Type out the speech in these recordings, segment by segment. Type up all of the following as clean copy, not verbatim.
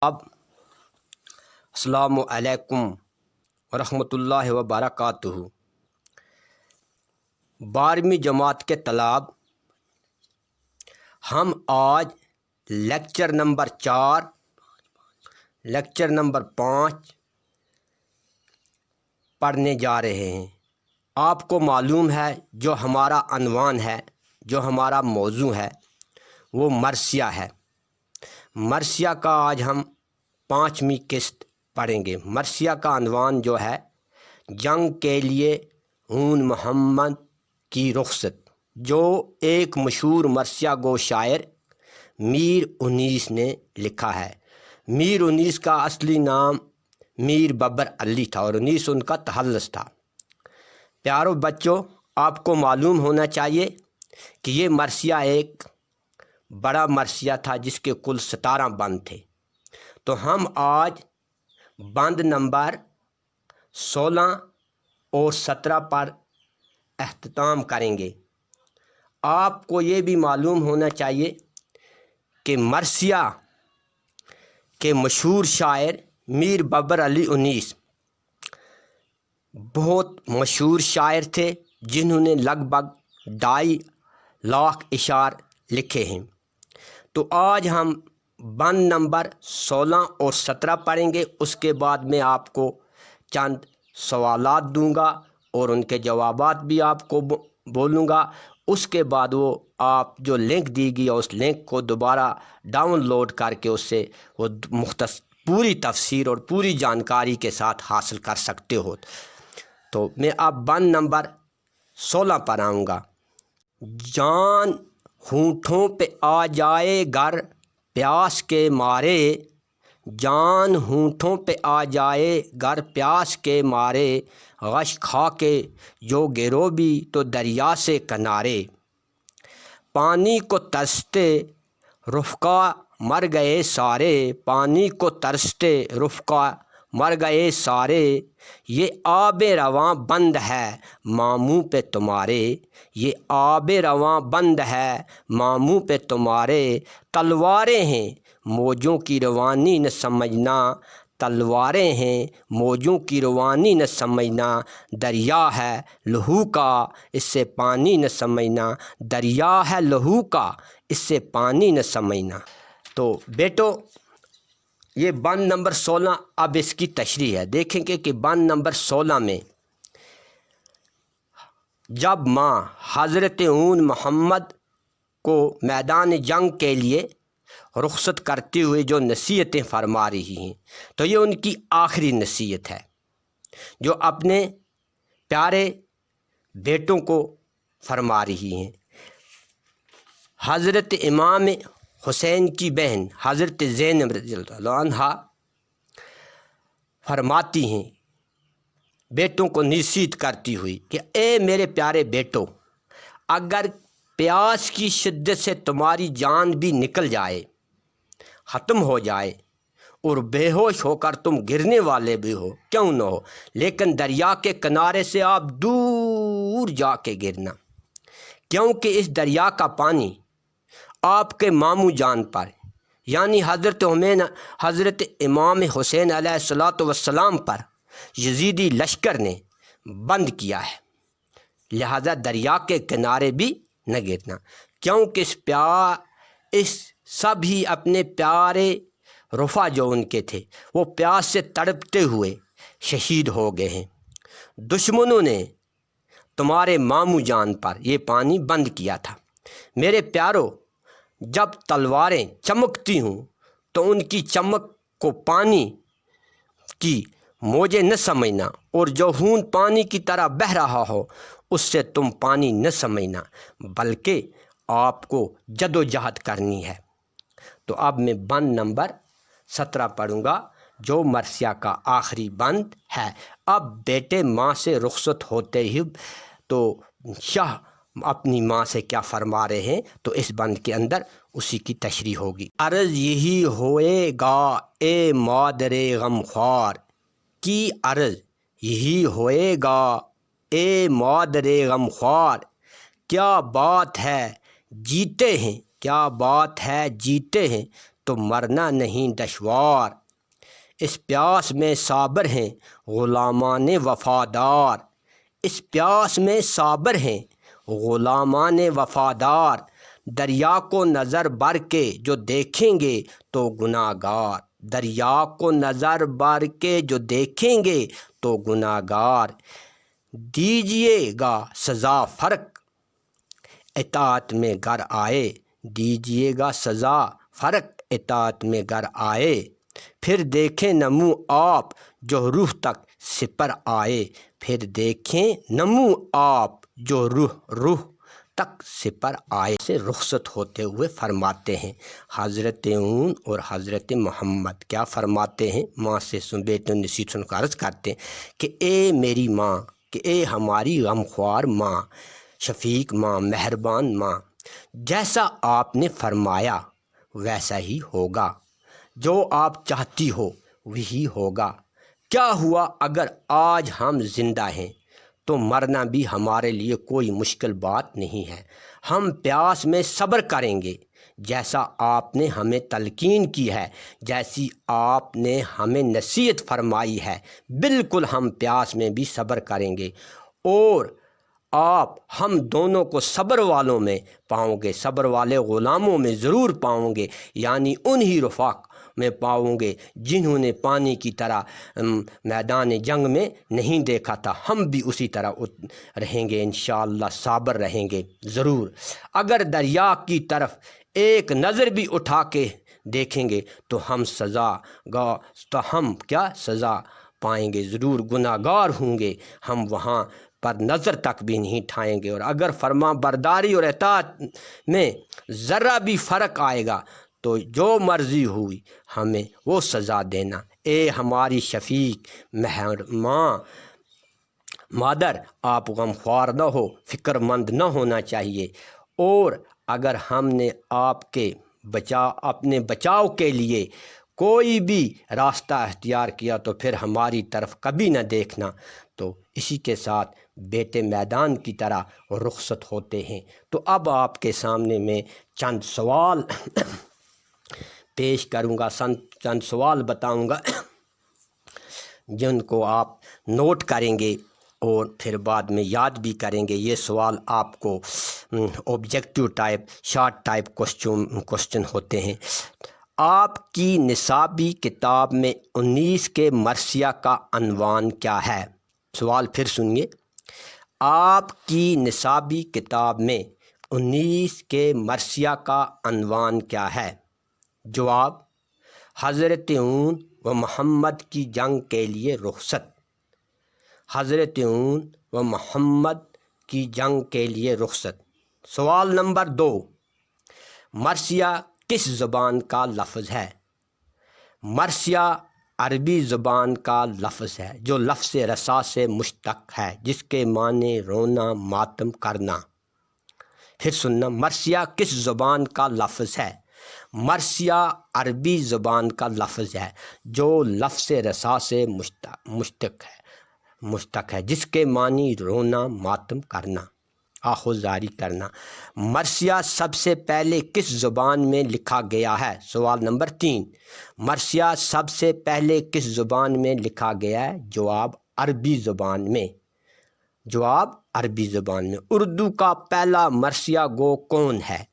اب السلام علیکم ورحمۃ اللہ وبرکاتہ۔ 12ویں جماعت کے طلاب، ہم آج لیکچر نمبر 4 لیکچر نمبر 5 پڑھنے جا رہے ہیں۔ آپ کو معلوم ہے جو ہمارا عنوان ہے، جو ہمارا موضوع ہے وہ مرثیہ ہے۔ مرثیہ کا آج ہم 5ویں قسط پڑھیں گے۔ مرثیہ کا عنوان جو ہے جنگ کے لیے ہون محمد کی رخصت، جو ایک مشہور مرثیہ گو شاعر میر انیس نے لکھا ہے۔ میر انیس کا اصلی نام میر بابر علی تھا اور انیس ان کا تخلص تھا۔ پیارو بچوں، آپ کو معلوم ہونا چاہیے کہ یہ مرثیہ ایک بڑا مرثیہ تھا جس کے کل 17 بند تھے۔ تو ہم آج بند نمبر 16 اور 17 پر اختتام کریں گے۔ آپ کو یہ بھی معلوم ہونا چاہیے کہ مرثیہ کے مشہور شاعر میر بابر علی انیس بہت مشہور شاعر تھے، جنہوں نے لگ بھگ 2.5 لاکھ اشعار لکھے ہیں۔ تو آج ہم بند نمبر 16 اور 17 پڑھیں گے۔ اس کے بعد میں آپ کو چند سوالات دوں گا اور ان کے جوابات بھی آپ کو بولوں گا۔ اس کے بعد وہ آپ جو لنک دی گئی اس لنک کو دوبارہ ڈاؤن لوڈ کر کے اس سے وہ پوری تفسیر اور پوری جانکاری کے ساتھ حاصل کر سکتے ہو۔ تو میں اب بند نمبر 16 پر آؤں گا۔ جان ہونٹوں پہ آ جائے گر پیاس کے مارے، جان ہونٹوں پہ آ جائے گر پیاس کے مارے، غش کھا کے جو گرو بھی تو دریا سے کنارے، پانی کو ترستے رفقا مر گئے سارے، پانی کو ترستے رفقا مر گئے سارے، یہ آب رواں بند ہے ماموں پہ تمہارے، یہ آب رواں بند ہے ماموں پہ تمہارے، تلواریں ہیں موجوں کی روانی نہ سمجھنا، تلواریں ہیں موجوں کی روانی نہ سمجھنا، دریا ہے لہو کا اس سے پانی نہ سمجھنا، دریا ہے لہو کا اس سے پانی نہ سمجھنا۔ تو بیٹو، یہ بند نمبر 16 اب اس کی تشریح ہے۔ دیکھیں گے کہ بند نمبر 16 میں جب ماں حضرت ہون محمد کو میدان جنگ کے لیے رخصت کرتے ہوئے جو نصیحتیں فرما رہی ہیں، تو یہ ان کی آخری نصیحت ہے جو اپنے پیارے بیٹوں کو فرما رہی ہیں۔ حضرت امام حسین کی بہن حضرت زینب رضی اللہ عنہا فرماتی ہیں بیٹوں کو نصیحت کرتی ہوئی کہ اے میرے پیارے بیٹو، اگر پیاس کی شدت سے تمہاری جان بھی نکل جائے، ختم ہو جائے اور بے ہوش ہو کر تم گرنے والے بھی ہو کیوں نہ ہو، لیکن دریا کے کنارے سے آپ دور جا کے گرنا، کیونکہ اس دریا کا پانی آپ کے ماموں جان پر یعنی حضرت امام حسین علیہ الصلوۃ والسلام پر یزیدی لشکر نے بند کیا ہے، لہذا دریا کے کنارے بھی نہ گرنا، کیونکہ اس سب ہی اپنے پیارے رفا جو ان کے تھے وہ پیاس سے تڑپتے ہوئے شہید ہو گئے ہیں۔ دشمنوں نے تمہارے ماموں جان پر یہ پانی بند کیا تھا۔ میرے پیارو، جب تلواریں چمکتی ہوں تو ان کی چمک کو پانی کی موجیں نہ سمجھنا، اور جو خون پانی کی طرح بہہ رہا ہو اس سے تم پانی نہ سمجھنا، بلکہ آپ کو جد و جہد کرنی ہے۔ تو اب میں بند نمبر 17 پڑھوں گا جو مرثیہ کا آخری بند ہے۔ اب بیٹے ماں سے رخصت ہوتے ہی تو شاہ اپنی ماں سے کیا فرما رہے ہیں، تو اس بند کے اندر اسی کی تشریح ہوگی۔ عرض یہی ہوئے گا اے مادر غمخوار کی، عرض یہی ہوئے گا اے مادر غمخوار، کیا بات ہے جیتے ہیں، کیا بات ہے جیتے ہیں تو مرنا نہیں دشوار، اس پیاس میں صابر ہیں غلامان وفادار، اس پیاس میں صابر ہیں غلامان وفادار، دریا کو نظر بر کے جو دیکھیں گے تو گناہ گار، دریا کو نظر بر کے جو دیکھیں گے تو گناہ گار، دیجیے گا سزا فرق اطاعت میں گر آئے، دیجیے گا سزا فرق اطاعت میں گر آئے، پھر دیکھیں نمو آپ جو روح تک سپر آئے، پھر دیکھیں نمو آپ جو روح تک سپر آئے سے رخصت ہوتے ہوئے فرماتے ہیں حضرت اون اور حضرت محمد کیا فرماتے ہیں؟ ماں سے بیٹوں نصیحت سن کر عرض کرتے ہیں کہ اے میری ماں، کہ اے ہماری غمخوار ماں، شفیق ماں، مہربان ماں، جیسا آپ نے فرمایا ویسا ہی ہوگا، جو آپ چاہتی ہو وہی ہوگا، کیا ہوا اگر آج ہم زندہ ہیں تو مرنا بھی ہمارے لیے کوئی مشکل بات نہیں ہے، ہم پیاس میں صبر کریں گے جیسا آپ نے ہمیں تلقین کی ہے، جیسی آپ نے ہمیں نصیحت فرمائی ہے، بالکل ہم پیاس میں بھی صبر کریں گے، اور آپ ہم دونوں کو صبر والوں میں پاؤں گے، صبر والے غلاموں میں ضرور پاؤں گے، یعنی انہی رفاق میں پاؤں گے جنہوں نے پانی کی طرح میدان جنگ میں نہیں دیکھا تھا، ہم بھی اسی طرح رہیں گے انشاءاللہ، صابر رہیں گے ضرور، اگر دریا کی طرف ایک نظر بھی اٹھا کے دیکھیں گے تو ہم کیا سزا پائیں گے، ضرور گناہ گار ہوں گے، ہم وہاں پر نظر تک بھی نہیں اٹھائیں گے، اور اگر فرما برداری اور اطاعت میں ذرہ بھی فرق آئے گا تو جو مرضی ہوئی ہمیں وہ سزا دینا، اے ہماری شفیق ماں مادر، آپ غمخوار نہ ہو، فکر مند نہ ہونا چاہیے، اور اگر ہم نے آپ کے اپنے بچاؤ کے لیے کوئی بھی راستہ اختیار کیا تو پھر ہماری طرف کبھی نہ دیکھنا، تو اسی کے ساتھ بیٹے میدان کی طرح رخصت ہوتے ہیں۔ تو اب آپ کے سامنے میں چند سوال پیش کروں گا، چند سوال بتاؤں گا جن کو آپ نوٹ کریں گے اور پھر بعد میں یاد بھی کریں گے۔ یہ سوال آپ کو objective type, short type question ہوتے ہیں۔ آپ کی نصابی کتاب میں 19 کے مرثیہ کا عنوان کیا ہے؟ سوال پھر سنیے، آپ کی نصابی کتاب میں 19 کے مرثیہ کا عنوان کیا ہے؟ جواب، حضرت اون و محمد کی جنگ کے لیے رخصت، حضرت اون و محمد کی جنگ کے لیے رخصت۔ سوال نمبر 2، مرثیہ کس زبان کا لفظ ہے؟ مرثیہ عربی زبان کا لفظ ہے جو لفظ رسا سے مشتق ہے، جس کے معنی رونا، ماتم کرنا۔ پھر سننا، مرثیہ کس زبان کا لفظ ہے؟ مرثیہ عربی زبان کا لفظ ہے جو لفظ رسا سے مشتق ہے، جس کے معنی رونا، ماتم کرنا، آہوزاری کرنا۔ مرثیہ سب سے پہلے کس زبان میں لکھا گیا ہے؟ سوال نمبر 3، مرثیہ سب سے پہلے کس زبان میں لکھا گیا ہے؟ جواب، عربی زبان میں۔ جواب، عربی زبان میں۔ اردو کا پہلا مرثیہ گو کون ہے؟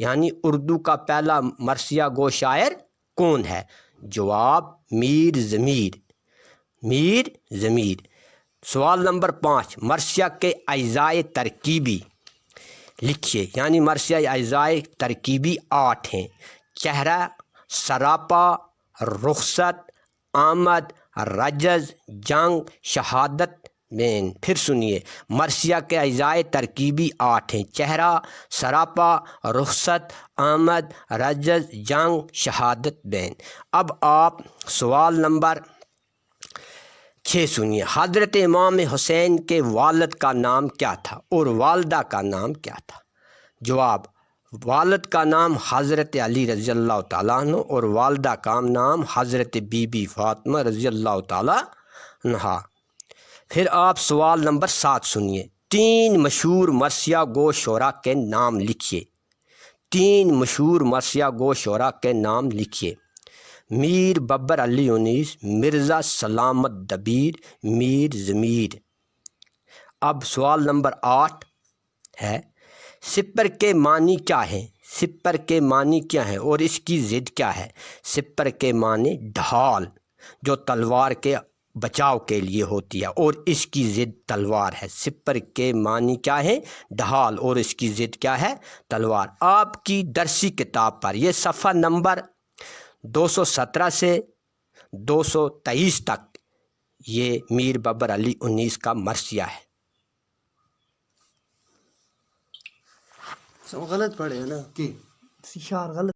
یعنی اردو کا پہلا مرثیہ گو شاعر کون ہے؟ جواب، میر ضمیر، میر ضمیر۔ سوال نمبر 5، مرثیہ کے اجزائے ترکیبی لکھیے، یعنی مرثیہ اجزائے ترکیبی 8 ہیں: چہرہ، سراپا، رخصت، آمد، رجز، جنگ، شہادت، بین۔ پھر سنیے، مرثیہ کے اجزائے ترکیبی 8 ہیں: چہرہ، سراپا، رخصت، آمد، رجز، جنگ، شہادت، بین۔ اب آپ سوال نمبر 6 سنیے، حضرت امام حسین کے والد کا نام کیا تھا اور والدہ کا نام کیا تھا؟ جواب، والد کا نام حضرت علی رضی اللہ تعالیٰ عنہ اور والدہ کا نام حضرت بی بی فاطمہ رضی اللہ تعالیٰ عنہا۔ پھر آپ سوال نمبر 7 سنیے، 3 مشہور مرثیہ گو شعراء کے نام لکھیے، 3 مشہور مرثیہ گو شعراء کے نام لکھیے۔ میر ببر علی انیس، مرزا سلامت دبیر، میر ضمیر۔ اب سوال نمبر 8 ہے، سپر کے معنی کیا ہیں؟ سپر کے معنی کیا ہیں اور اس کی ضد کیا ہے؟ سپر کے معنی ڈھال جو تلوار کے بچاؤ کے لیے ہوتی ہے اور اس کی ضد تلوار ہے۔ سپر کے معنی کیا ہے؟ ڈھال، اور اس کی ضد کیا ہے؟ تلوار۔ آپ کی درسی کتاب پر یہ صفحہ نمبر 217 سے 223 تک یہ میر ببر علی انیس کا مرثیہ ہے۔ غلط پڑھے ہے نا کہ شعر غلط